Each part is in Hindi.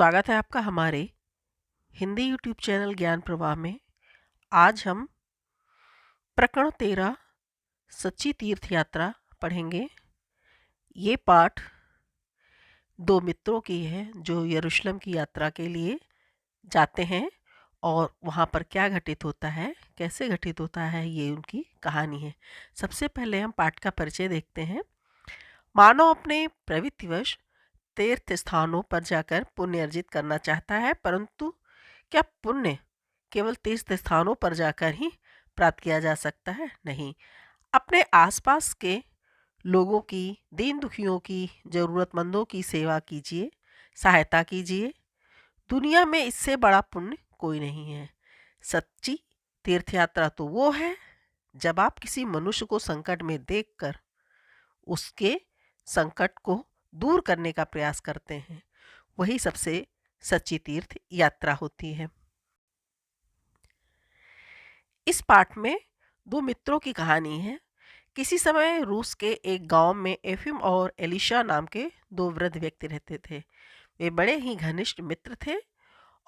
स्वागत है आपका हमारे हिंदी यूट्यूब चैनल ज्ञान प्रवाह में। आज हम प्रकरण 13 सच्ची तीर्थ यात्रा पढ़ेंगे। ये पाठ दो मित्रों की है जो यरूशलेम की यात्रा के लिए जाते हैं और वहाँ पर क्या घटित होता है, कैसे घटित होता है, ये उनकी कहानी है। सबसे पहले हम पाठ का परिचय देखते हैं। मानव अपने प्रवृत्तिवश तीर्थ स्थानों पर जाकर पुण्य अर्जित करना चाहता है, परंतु क्या पुण्य केवल तीर्थ स्थानों पर जाकर ही प्राप्त किया जा सकता है? नहीं। अपने आसपास के लोगों की, दीन दुखियों की, जरूरतमंदों की सेवा कीजिए, सहायता कीजिए। दुनिया में इससे बड़ा पुण्य कोई नहीं है। सच्ची तीर्थ यात्रा तो वो है जब आप किसी मनुष्य को संकट में देखकर उसके संकट को दूर करने का प्रयास करते हैं। वही सबसे सच्ची तीर्थ यात्रा होती है। इस पाठ में दो मित्रों की कहानी है। किसी समय रूस के एक गांव में एफिम और एलिशा नाम के दो वृद्ध व्यक्ति रहते थे। वे बड़े ही घनिष्ठ मित्र थे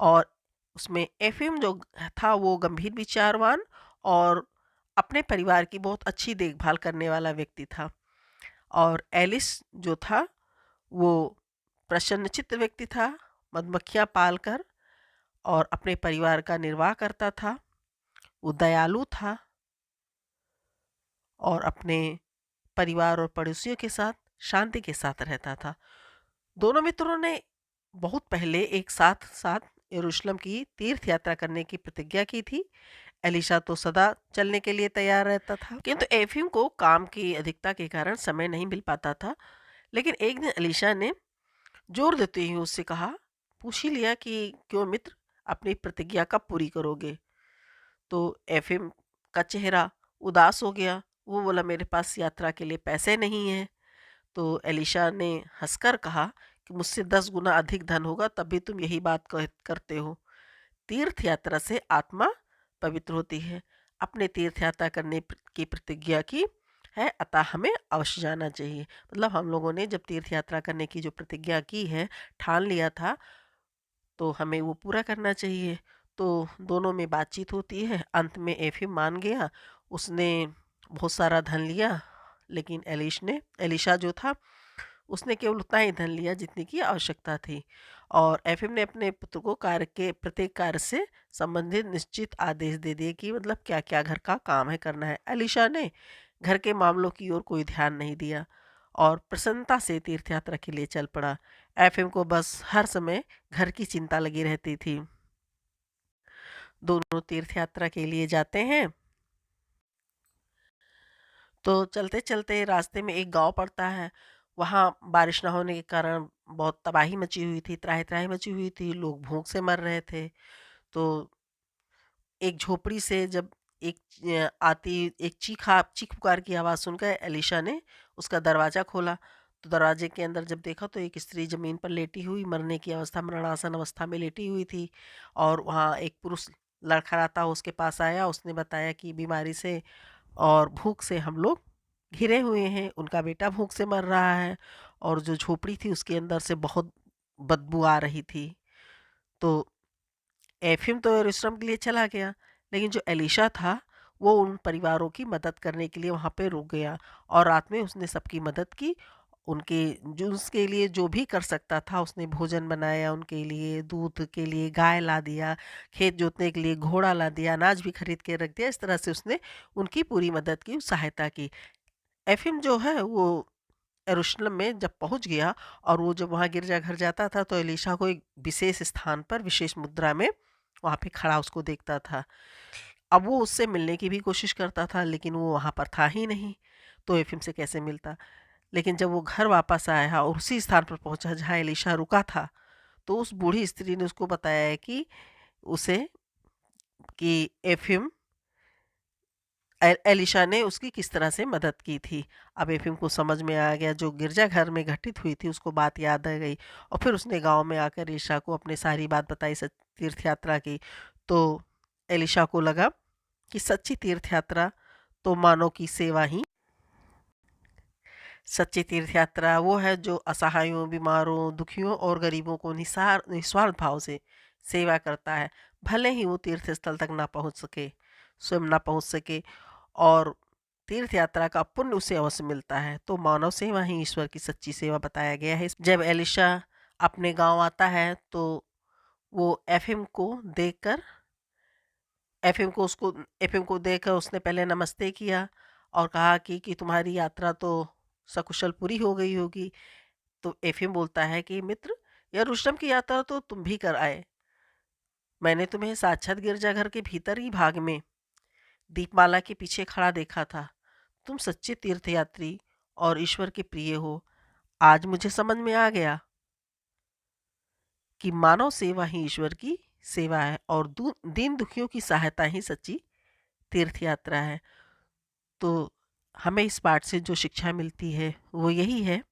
और उसमें एफिम जो था वो गंभीर विचारवान और अपने परिवार की बहुत अच्छी देखभाल करने वाला व्यक्ति था, और एलिस जो था वो प्रसन्नचित्त व्यक्ति था, मधुमक्खियां पालकर और अपने परिवार का निर्वाह करता था। वो दयालु था और अपने परिवार और पड़ोसियों के साथ शांति के साथ रहता था। दोनों मित्रों ने बहुत पहले एक साथ साथ यरूशलेम की तीर्थ यात्रा करने की प्रतिज्ञा की थी। एलिशा तो सदा चलने के लिए तैयार रहता था, किंतु एफिम को काम की अधिकता के कारण समय नहीं मिल पाता था। लेकिन एक दिन एलिशा ने जोर देते हुए उससे कहा, पूछ ही लिया कि क्यों मित्र, अपनी प्रतिज्ञा कब पूरी करोगे? तो एफिम का चेहरा उदास हो गया। वो बोला, मेरे पास यात्रा के लिए पैसे नहीं हैं। तो एलिशा ने हंसकर कहा कि मुझसे 10 गुना अधिक धन होगा तब भी तुम यही बात करते हो। तीर्थ यात्रा से आत्मा पवित्र होती है। अपने तीर्थ यात्रा करने की प्रतिज्ञा की है, अतः हमें अवश्य जाना चाहिए। मतलब हम लोगों ने जब तीर्थ यात्रा करने की जो प्रतिज्ञा की है, ठान लिया था, तो हमें वो पूरा करना चाहिए। तो दोनों में बातचीत होती है। अंत में एफिम मान गया। उसने बहुत सारा धन लिया, लेकिन एलिशा जो था उसने केवल उतना ही धन लिया जितनी की आवश्यकता थी। और एफिम ने अपने पुत्र को कार्य के प्रत्येक कार्य से संबंधित निश्चित आदेश दे दिए कि मतलब क्या क्या घर का काम है करना है। एलिशा ने घर के मामलों की ओर कोई ध्यान नहीं दिया और प्रसन्नता से तीर्थ यात्रा के लिए चल पड़ा। एफिम को बस हर समय घर की चिंता लगी रहती थी। दोनों तीर्थ यात्रा के लिए जाते हैं। तो चलते चलते रास्ते में एक गांव पड़ता है। वहाँ बारिश ना होने के कारण बहुत तबाही मची हुई थी, त्राही त्राही मची हुई थी, लोग भूख से मर रहे थे। तो एक झोपड़ी से जब एक चीख पुकार की आवाज़ सुनकर एलिशा ने उसका दरवाज़ा खोला। तो दरवाजे के अंदर जब देखा तो एक स्त्री ज़मीन पर लेटी हुई, मरने की अवस्था, मरणासन अवस्था में लेटी हुई थी। और वहाँ एक पुरुष लड़खड़ाता उसके पास आया। उसने बताया कि बीमारी से और भूख से हम लोग घिरे हुए हैं, उनका बेटा भूख से मर रहा है, और जो झोपड़ी थी उसके अंदर से बहुत बदबू आ रही थी। तो एफिम तो यरूशलेम के लिए चला गया, लेकिन जो एलिशा था वो उन परिवारों की मदद करने के लिए वहाँ पे रुक गया, और रात में उसने सबकी मदद की। उनके जो उसके लिए जो भी कर सकता था उसने भोजन बनाया, उनके लिए दूध के लिए गाय ला दिया, खेत जोतने के लिए घोड़ा ला दिया, अनाज भी खरीद के रख दिया। इस तरह से उसने उनकी पूरी मदद की, सहायता की। एफिम जो है वो यरूशलेम में जब पहुंच गया, और वो जब वहाँ गिरजाघर जाता था तो एलीशा को एक विशेष स्थान पर विशेष मुद्रा में वहाँ पे खड़ा उसको देखता था। अब वो उससे मिलने की भी कोशिश करता था, लेकिन वो वहाँ पर था ही नहीं, तो एफिम से कैसे मिलता। लेकिन जब वो घर वापस आया और उसी स्थान पर पहुंचा जहाँ एलीशा रुका था, तो उस बूढ़ी स्त्री ने उसको बताया है कि उसे कि एफिम एलिशा ने उसकी किस तरह से मदद की थी। अब एफिम को समझ में आ गया, जो गिरजाघर में घटित हुई थी उसको बात याद आ गई, और फिर उसने गांव में आकर एलिशा को अपने सारी बात बताई, तीर्थ यात्रा की। तो एलिशा को लगा कि सच्ची तीर्थ यात्रा तो मानव की सेवा ही सच्ची तीर्थ यात्रा वो है जो असहायों, बीमारों, दुखियों और गरीबों को निस्वार्थ भाव से सेवा करता है। भले ही वो तीर्थ स्थल तक ना पहुंच सके, स्वयं ना पहुंच सके, और तीर्थ यात्रा का पुण्य उसे अवश्य मिलता है। तो मानव सेवा ही ईश्वर की सच्ची सेवा बताया गया है। जब एलिशा अपने गांव आता है तो वो एफएम को देखकर उसने पहले नमस्ते किया और कहा कि तुम्हारी यात्रा तो सकुशल पूरी हो गई होगी। तो एफएम बोलता है कि मित्र, यरूशलेम की यात्रा तो तुम भी कर आए। मैंने तुम्हें साक्षात गिरजाघर के भीतर ही भाग में दीपमाला के पीछे खड़ा देखा था। तुम सच्चे तीर्थयात्री और ईश्वर के प्रिय हो। आज मुझे समझ में आ गया कि मानव सेवा ही ईश्वर की सेवा है और दीन दुखियों की सहायता ही सच्ची तीर्थ यात्रा है। तो हमें इस पाठ से जो शिक्षा मिलती है वो यही है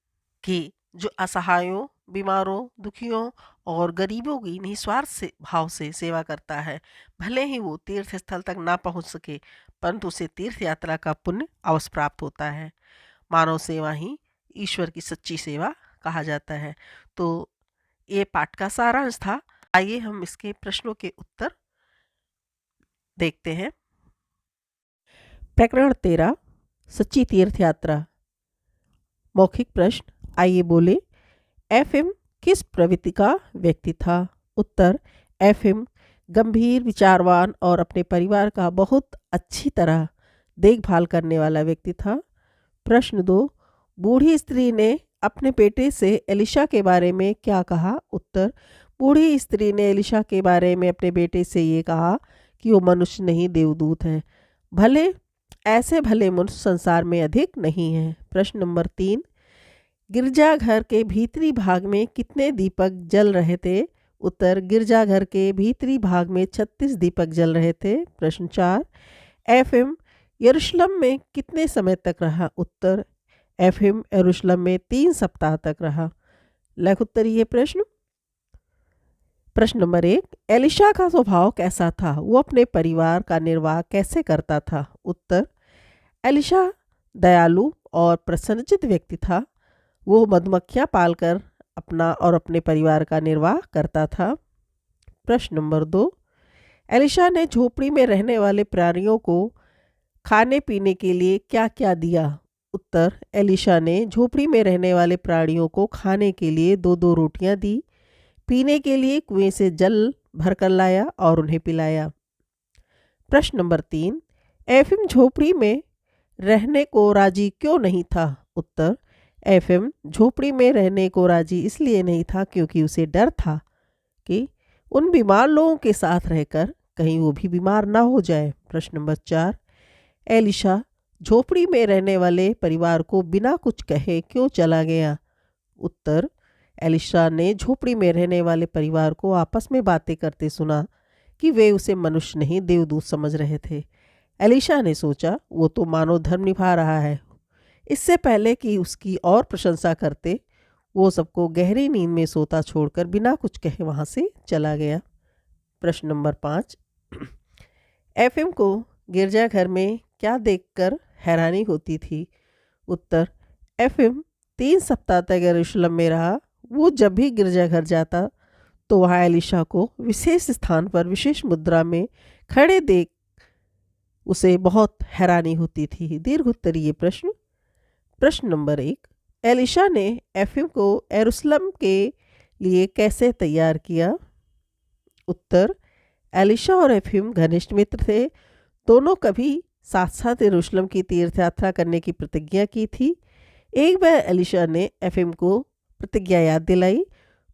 कि जो असहायों, बीमारों, दुखियों और गरीबों की निस्वार्थ से भाव से सेवा करता है, भले ही वो तीर्थ स्थल तक ना पहुंच सके, परंतु उसे तीर्थ यात्रा का पुण्य अवश्य प्राप्त होता है। मानव सेवा ही ईश्वर की सच्ची सेवा कहा जाता है। तो ये पाठ का सारांश था। आइए हम इसके प्रश्नों के उत्तर देखते हैं। प्रकरण 13, सच्ची तीर्थ यात्रा। मौखिक प्रश्न, आइए बोले। एफएम किस प्रवृत्ति का व्यक्ति था? उत्तर, एफएम गंभीर, विचारवान और अपने परिवार का बहुत अच्छी तरह देखभाल करने वाला व्यक्ति था। प्रश्न 2, बूढ़ी स्त्री ने अपने बेटे से एलिशा के बारे में क्या कहा? उत्तर, बूढ़ी स्त्री ने एलिशा के बारे में अपने बेटे से ये कहा कि वो मनुष्य नहीं, देवदूत है। भले ऐसे भले मनुष्य संसार में अधिक नहीं हैं। प्रश्न नंबर 3, गिरजाघर के भीतरी भाग में कितने दीपक जल रहे थे? उत्तर, गिरजाघर के भीतरी भाग में 36 दीपक जल रहे थे। प्रश्न 4, एफएम यरूशलेम में कितने समय तक रहा? उत्तर, एफएम यरूशलेम में 3 सप्ताह तक रहा। लेख उत्तरीय प्रश्न। प्रश्न नंबर 1, एलिशा का स्वभाव कैसा था? वो अपने परिवार का निर्वाह कैसे करता था? उत्तर, एलिशा दयालु और प्रसन्नचित्त व्यक्ति था। वो मधुमक्खियाँ पालकर अपना और अपने परिवार का निर्वाह करता था। प्रश्न नंबर 2, एलिशा ने झोपड़ी में रहने वाले प्राणियों को खाने पीने के लिए क्या क्या दिया? उत्तर, एलिशा ने झोपड़ी में रहने वाले प्राणियों को खाने के लिए 2-2 रोटियां दी, पीने के लिए कुएं से जल भरकर लाया और उन्हें पिलाया। प्रश्न नंबर 3, एफएम झोपड़ी में रहने को राजी क्यों नहीं था? उत्तर, एफएम झोपड़ी में रहने को राजी इसलिए नहीं था क्योंकि उसे डर था कि उन बीमार लोगों के साथ रहकर कहीं वो भी बीमार ना हो जाए। प्रश्न नंबर 4, एलिशा झोपड़ी में रहने वाले परिवार को बिना कुछ कहे क्यों चला गया? उत्तर, एलिशा ने झोपड़ी में रहने वाले परिवार को आपस में बातें करते सुना कि वे उसे मनुष्य नहीं, देवदूत समझ रहे थे। एलिशा ने सोचा वो तो मानव धर्म निभा रहा है। इससे पहले कि उसकी और प्रशंसा करते, वो सबको गहरी नींद में सोता छोड़कर बिना कुछ कहे वहाँ से चला गया। प्रश्न नंबर 5, एफएम को गिरजाघर में क्या देखकर हैरानी होती थी? उत्तर, एफएम 3 सप्ताह तक यरूशलेम में रहा। वो जब भी गिरजाघर जाता तो वहाँ एलिशा को विशेष स्थान पर विशेष मुद्रा में खड़े देख उसे बहुत हैरानी होती थी। दीर्घ उत्तरीय प्रश्न। प्रश्न नंबर 1, एलिशा ने एफएम को यरूशलेम के लिए कैसे तैयार किया? उत्तर, एलिशा और एफएम घनिष्ठ मित्र थे। दोनों कभी साथ साथ यरूशलेम की तीर्थ यात्रा करने की प्रतिज्ञा की थी। एक बार एलिशा ने एफएम को प्रतिज्ञा याद दिलाई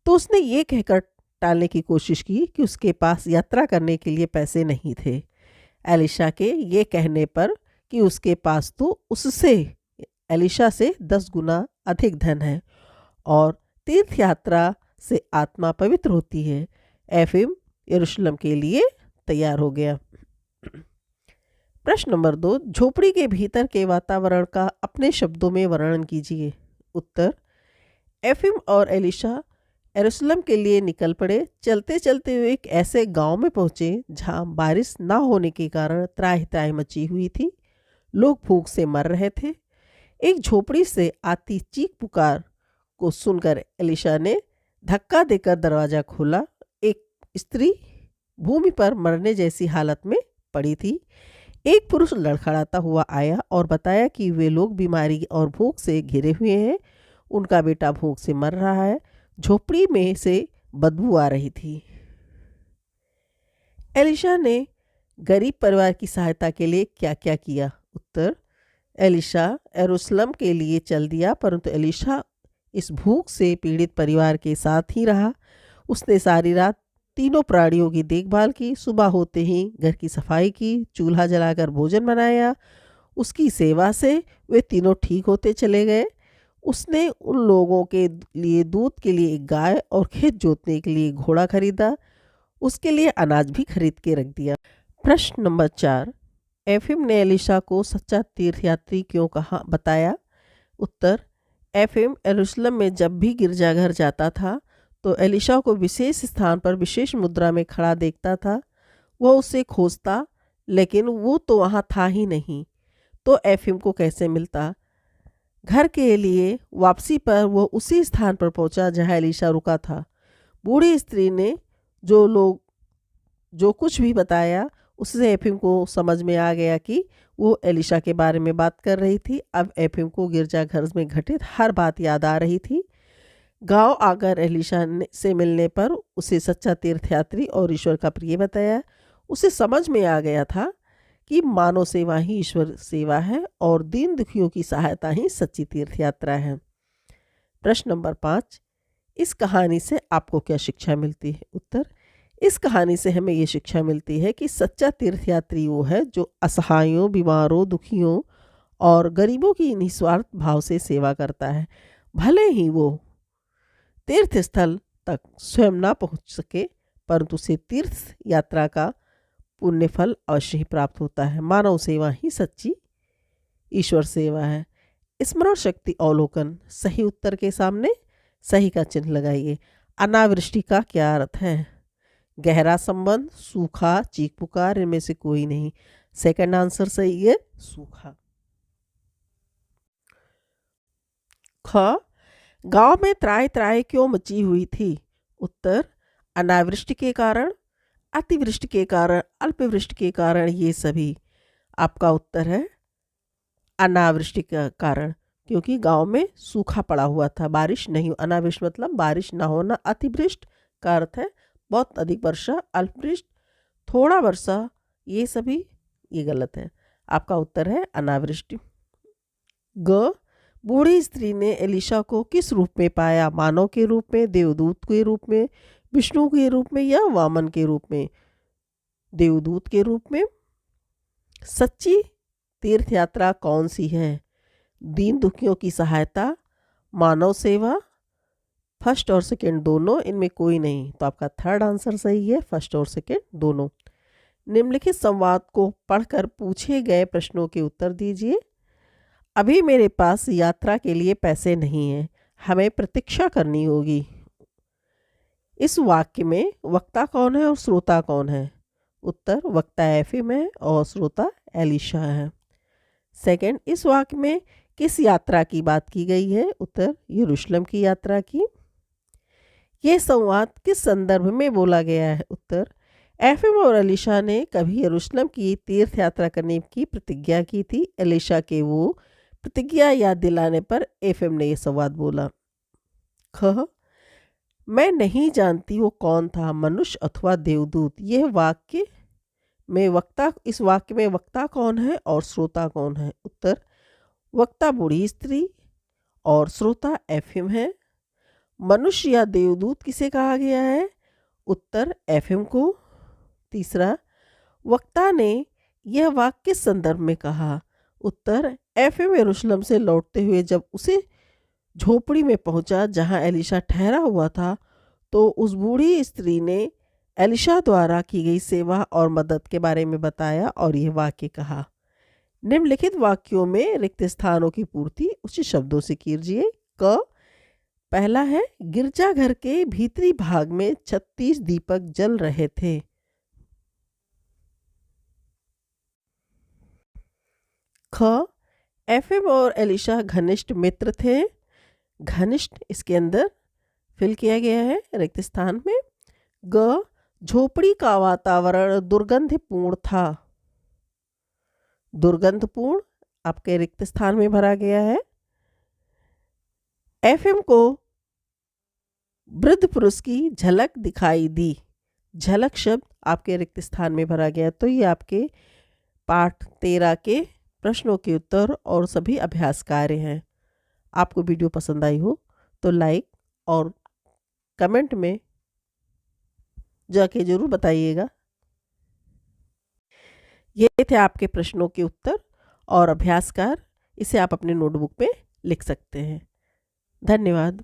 तो उसने ये कहकर टालने की कोशिश की कि उसके पास यात्रा करने के लिए पैसे नहीं थे। एलिशा के ये कहने पर कि उसके पास तो उससे एलिशा से 10 गुना अधिक धन है और तीर्थ यात्रा से आत्मा पवित्र होती है, एफएम यरूशलेम के लिए तैयार हो गया। प्रश्न नंबर 2, झोपड़ी के भीतर के वातावरण का अपने शब्दों में वर्णन कीजिए। उत्तर, एफएम और एलिशा यरूशलेम के लिए निकल पड़े। चलते चलते हुए एक ऐसे गांव में पहुंचे जहां बारिश ना होने के कारण त्राहि त्राहि मची हुई थी। लोग भूख से मर रहे थे। एक झोपड़ी से आती चीख पुकार को सुनकर एलिशा ने धक्का देकर दरवाजा खोला। एक स्त्री भूमि पर मरने जैसी हालत में पड़ी थी। एक पुरुष लड़खड़ाता हुआ आया और बताया कि वे लोग बीमारी और भूख से घिरे हुए हैं। उनका बेटा भूख से मर रहा है। झोपड़ी में से बदबू आ रही थी। एलिशा ने गरीब परिवार की सहायता के लिए क्या क्या किया? उत्तर: एलिशा यरूशलेम के लिए चल दिया, परंतु एलिशा इस भूख से पीड़ित परिवार के साथ ही रहा। उसने सारी रात तीनों प्राणियों की देखभाल की। सुबह होते ही घर की सफाई की, चूल्हा जलाकर भोजन बनाया। उसकी सेवा से वे तीनों ठीक होते चले गए। उसने उन लोगों के लिए दूध के लिए एक गाय और खेत जोतने के लिए घोड़ा खरीदा। उसके लिए अनाज भी खरीद के रख दिया। प्रश्न नंबर 4, एफिम ने एलिशा को सच्चा तीर्थयात्री क्यों कहा बताया? उत्तर: एफिम यरूशलेम में जब भी गिरजाघर जाता था तो एलिशा को विशेष स्थान पर विशेष मुद्रा में खड़ा देखता था। वह उसे खोजता, लेकिन वो तो वहाँ था ही नहीं, तो एफिम को कैसे मिलता? घर के लिए वापसी पर वह उसी स्थान पर पहुंचा जहां एलिशा रुका था। बूढ़ी स्त्री ने जो कुछ भी बताया, उससे एफिम को समझ में आ गया कि वो एलिशा के बारे में बात कर रही थी। अब एफिम को गिरजाघर में घटित हर बात याद आ रही थी। गांव आकर एलिशा से मिलने पर उसे सच्चा तीर्थयात्री और ईश्वर का प्रिय बताया। उसे समझ में आ गया था कि मानव सेवा ही ईश्वर सेवा है और दीन दुखियों की सहायता ही सच्ची तीर्थ यात्रा है। प्रश्न नंबर 5, इस कहानी से आपको क्या शिक्षा मिलती है? उत्तर: इस कहानी से हमें ये शिक्षा मिलती है कि सच्चा तीर्थयात्री वो है जो असहायों, बीमारों, दुखियों और गरीबों की निस्वार्थ भाव से सेवा करता है। भले ही वो तीर्थ स्थल तक स्वयं ना पहुंच सके, परंतु उसे तीर्थ यात्रा का पुण्य फल अवश्य ही प्राप्त होता है। मानव सेवा ही सच्ची ईश्वर सेवा है। स्मरण शक्ति अवलोकन। सही उत्तर के सामने सही का चिन्ह लगाइए। अनावृष्टि का क्या अर्थ है? गहरा संबंध, सूखा, चीख पुकार, इनमें से कोई नहीं। सेकंड आंसर सही है, सूखा। ख, गांव में त्राहि त्राहि क्यों मची हुई थी? उत्तर: अनावृष्टि के कारण, अतिवृष्टि के कारण, अल्पवृष्टि के कारण, ये सभी। आपका उत्तर है अनावृष्टि का कारण, क्योंकि गांव में सूखा पड़ा हुआ था, बारिश नहीं। अनावृष्टि मतलब बारिश ना होना। अतिवृष्टि का अर्थ है बहुत अधिक वर्षा। अल्पवृष्टि थोड़ा वर्षा। ये सभी ये गलत है। आपका उत्तर है अनावृष्टि। ग, बूढ़ी स्त्री ने एलिशा को किस रूप में पाया? मानव के रूप में, देवदूत के रूप में, विष्णु के रूप में या वामन के रूप में? देवदूत के रूप में। सच्ची तीर्थ यात्रा कौन सी है? दीन दुखियों की सहायता, मानव सेवा, फर्स्ट और सेकंड दोनों, इनमें कोई नहीं। तो आपका थर्ड आंसर सही है, फर्स्ट और सेकंड दोनों। निम्नलिखित संवाद को पढ़कर पूछे गए प्रश्नों के उत्तर दीजिए। अभी मेरे पास यात्रा के लिए पैसे नहीं हैं, हमें प्रतीक्षा करनी होगी। इस वाक्य में वक्ता कौन है और श्रोता कौन है? उत्तर: वक्ता एफिम है और श्रोता एलिशा है। सेकंड, इस वाक्य में किस यात्रा की बात की गई है? उत्तर: यरूशलेम की यात्रा की। यह संवाद किस संदर्भ में बोला गया है? उत्तर: एफिम और एलिशा ने कभी यरूशलेम की तीर्थ यात्रा करने की प्रतिज्ञा की थी। एलिशा के वो प्रतिज्ञा याद दिलाने पर एफिम ने यह संवाद बोला। ख, मैं नहीं जानती वो कौन था, मनुष्य अथवा देवदूत। यह वाक्य में वक्ता, इस वाक्य में वक्ता कौन है और श्रोता कौन है? उत्तर: वक्ता बूढ़ी स्त्री और श्रोता एफिम है। मनुष्य या देवदूत किसे कहा गया है? उत्तर: एफिम को। तीसरा, वक्ता ने यह वाक्य किस संदर्भ में कहा? उत्तर: एफिम यरूशलेम से लौटते हुए जब उसे झोपड़ी में पहुंचा जहां एलिशा ठहरा हुआ था, तो उस बूढ़ी स्त्री ने एलिशा द्वारा की गई सेवा और मदद के बारे में बताया और यह वाक्य कहा। निम्नलिखित वाक्यों में रिक्त स्थानों की पूर्ति उचित शब्दों से कीजिए। क, पहला है गिरजाघर के भीतरी भाग में 36 दीपक जल रहे थे। ख, एफएम और एलिशा घनिष्ठ मित्र थे। घनिष्ठ इसके अंदर फिल किया गया है रिक्त स्थान में। ग, झोपड़ी का वातावरण दुर्गंधपूर्ण था। दुर्गंधपूर्ण आपके रिक्त स्थान में भरा गया है। एफएम को वृद्ध पुरुष की झलक दिखाई दी। झलक शब्द आपके रिक्त स्थान में भरा गया। तो ये आपके पाठ 13 के प्रश्नों के उत्तर और सभी अभ्यास कार्य हैं। आपको वीडियो पसंद आई हो तो लाइक और कमेंट में जाके ज़रूर बताइएगा। ये थे आपके प्रश्नों के उत्तर और अभ्यासकार। इसे आप अपने नोटबुक में लिख सकते हैं। धन्यवाद।